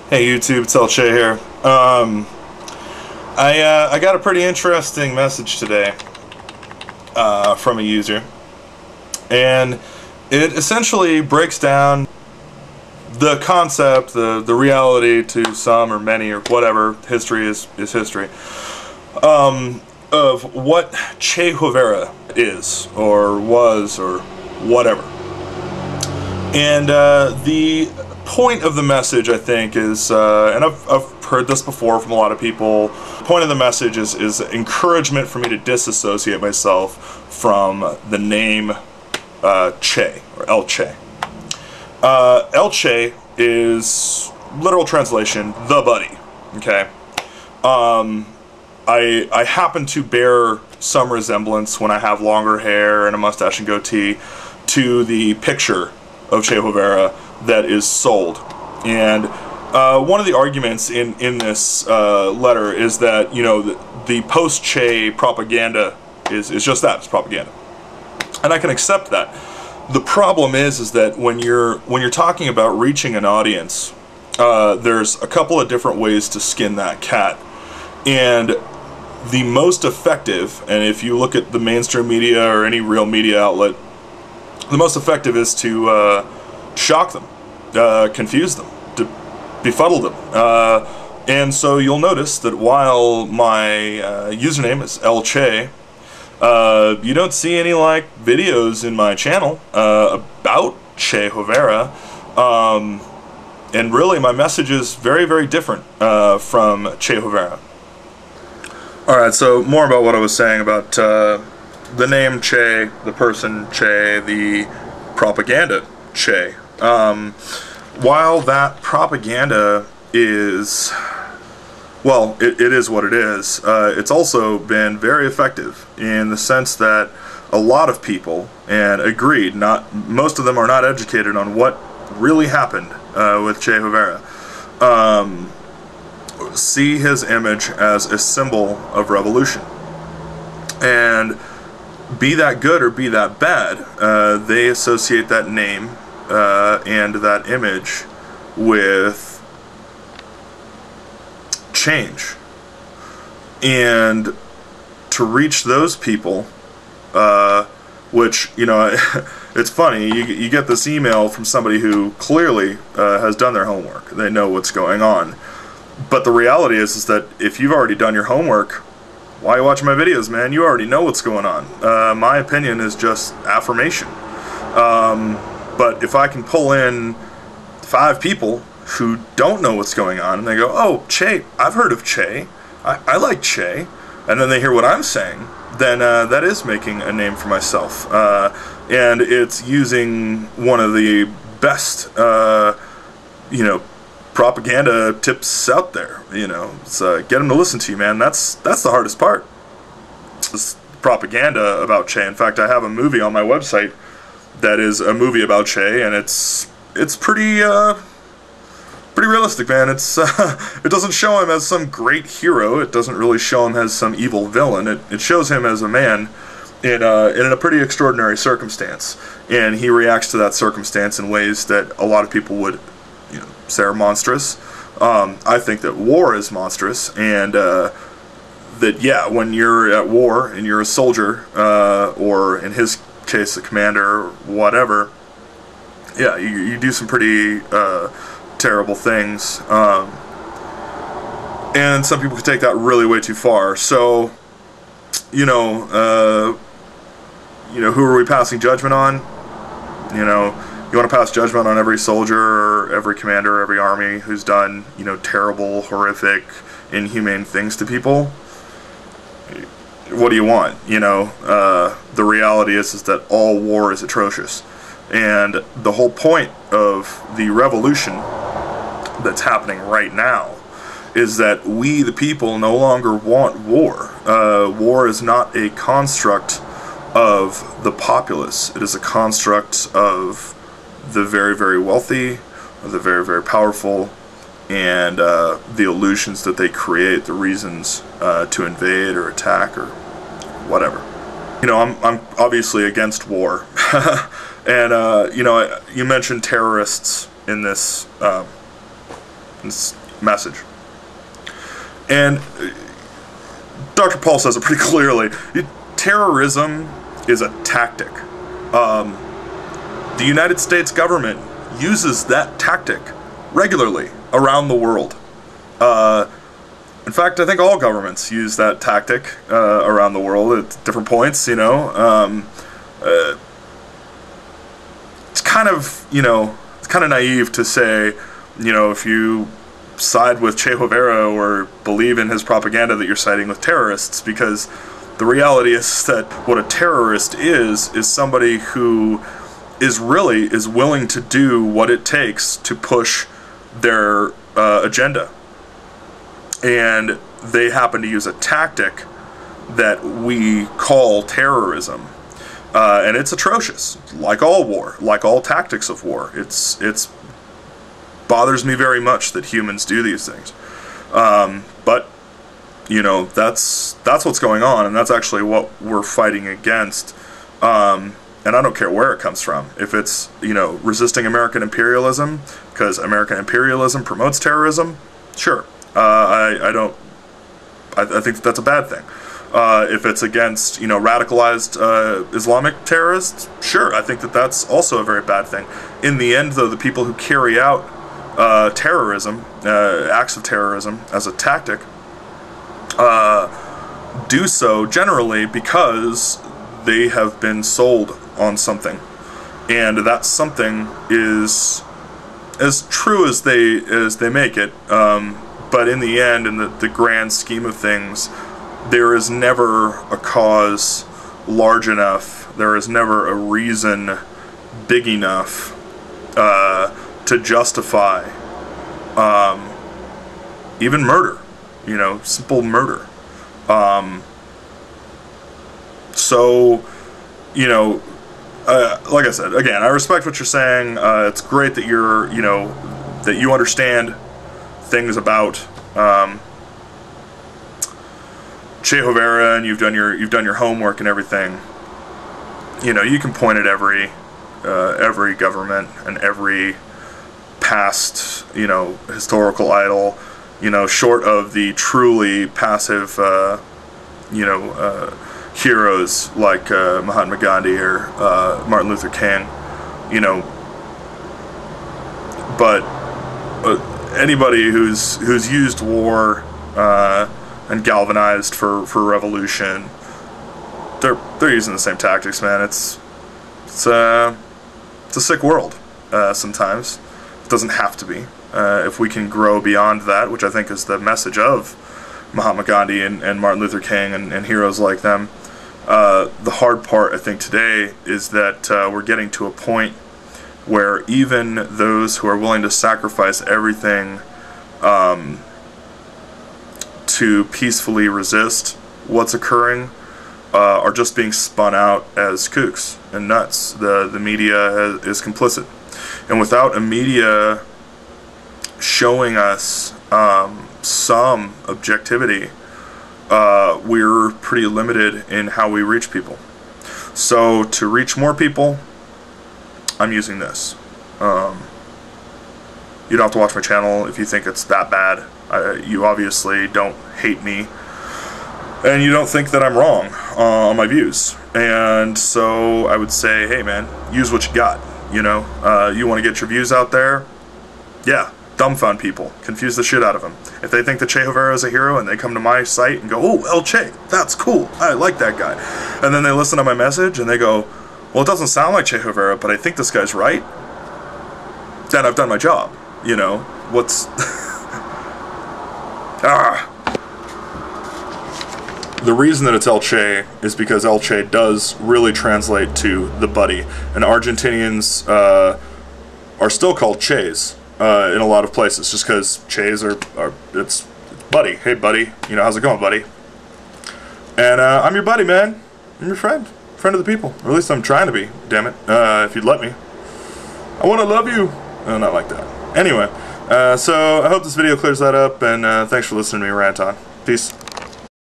Hey YouTube, it's Che here. I got a pretty interesting message today from a user, and it essentially breaks down the concept, the reality to some or many or whatever. History is history. Of what Che Guevara is or was or whatever. And the point of the message, I think, is, and I've heard this before from a lot of people, the point of the message is encouragement for me to disassociate myself from the name Che, or El Che. El Che is, literal translation, the buddy, okay? I happen to bear some resemblance when I have longer hair and a mustache and goatee to the picture of Che Guevara that is sold. And one of the arguments in this letter is that, you know, the post-Che propaganda is just that, it's propaganda. And I can accept that. The problem is that when you're talking about reaching an audience, there's a couple of different ways to skin that cat. And the most effective, and if you look at the mainstream media or any real media outlet, the most effective is to shock them, confuse them, to befuddle them. And so you'll notice that while my username is El Che, you don't see any like videos in my channel about Che Guevara, and really my message is very, very different from Che Guevara. Alright, so more about what I was saying about the name Che, the person Che, the propaganda Che. While that propaganda is, well, it is what it is, it's also been very effective in the sense that a lot of people, and agreed, most of them are not educated on what really happened with Che Guevara, see his image as a symbol of revolution. And be that good or be that bad, they associate that name and that image with change. And to reach those people, which, you know, it's funny, you get this email from somebody who clearly has done their homework. They know what's going on. But the reality is that if you've already done your homework, why are you watching my videos, man? You already know what's going on. My opinion is just affirmation. But if I can pull in 5 people who don't know what's going on, and they go, oh, Che, I've heard of Che, I like Che, and then they hear what I'm saying, then that is making a name for myself. And it's using one of the best, you know, propaganda tips out there. You know, it's, get them to listen to you, man. That's the hardest part. This propaganda about Che. In fact, I have a movie on my website that is a movie about Che, and it's pretty pretty realistic, man. It's it doesn't show him as some great hero. It doesn't really show him as some evil villain. It shows him as a man in a pretty extraordinary circumstance, and he reacts to that circumstance in ways that a lot of people would, you know, say are monstrous. I think that war is monstrous, and that, yeah, when you're at war and you're a soldier, or in his case a commander or whatever, yeah, you do some pretty terrible things, and some people can take that really way too far. So, you know, who are we passing judgment on? You know, you want to pass judgment on every soldier or every commander or every army who's done, you know, terrible, horrific, inhumane things to people? What do you want? You know, the reality is that all war is atrocious. And the whole point of the revolution that's happening right now is that we, the people, no longer want war. War is not a construct of the populace. It is a construct of the very, very wealthy, or the very, very powerful, and the illusions that they create, the reasons to invade or attack or whatever. You know, I'm obviously against war. And, you know, you mentioned terrorists in this This message. And Dr. Paul says it pretty clearly. Terrorism is a tactic. The United States government uses that tactic regularly around the world. In fact, I think all governments use that tactic around the world at different points, you know. It's kind of, you know, it's kind of naive to say, you know, if you side with Che Guevara or believe in his propaganda that you're siding with terrorists, because the reality is that what a terrorist is somebody who is willing to do what it takes to push their agenda. And they happen to use a tactic that we call terrorism. And it's atrocious, like all war, like all tactics of war. It's bothers me very much that humans do these things. But, you know, that's what's going on, and that's actually what we're fighting against. And I don't care where it comes from. If it's, you know, resisting American imperialism, because American imperialism promotes terrorism, sure. I think that's a bad thing. If it's against, you know, radicalized Islamic terrorists, sure, I think that's also a very bad thing. In the end, though, the people who carry out terrorism, acts of terrorism as a tactic, do so generally because they have been sold on something, and that something is as true as they make it. But in the end, in the grand scheme of things, there is never a cause large enough, there is never a reason big enough to justify even murder, you know, simple murder. So, you know, like I said, again, I respect what you're saying. It's great that you're, you know, that you understand things about Che Guevara, and you've done your homework and everything. You know, you can point at every government and every past, you know, historical idol, you know, short of the truly passive, you know, heroes like Mahatma Gandhi or Martin Luther King, you know. But anybody who's used war and galvanized for revolution, they're using the same tactics, man. It's a sick world sometimes. It doesn't have to be. If we can grow beyond that, which I think is the message of Mahatma Gandhi and Martin Luther King and heroes like them, the hard part, I think, today is that we're getting to a point where even those who are willing to sacrifice everything to peacefully resist what's occurring are just being spun out as kooks and nuts. The media is complicit. And without a media showing us some objectivity, we're pretty limited in how we reach people. So to reach more people, I'm using this. You don't have to watch my channel if you think it's that bad. You obviously don't hate me, and you don't think that I'm wrong on my views. And so I would say, hey man, use what you got. You know, you want to get your views out there? Yeah, dumbfound people, confuse the shit out of them. If they think that Che Guevara is a hero and they come to my site and go, oh, El Che, that's cool, I like that guy, and then they listen to my message and they go, well, it doesn't sound like Che Guevara, but I think this guy's right, then I've done my job. You know, what's The reason that it's El Che is because El Che does really translate to the buddy, and Argentinians are still called Ches in a lot of places, just because Ches are it's buddy. Hey buddy, you know, how's it going, buddy? And I'm your buddy, man. I'm your friend of the people, or at least I'm trying to be. Damn it, if you'd let me. I want to love you. Not like that. Anyway, so I hope this video clears that up, and thanks for listening to me rant on. Peace.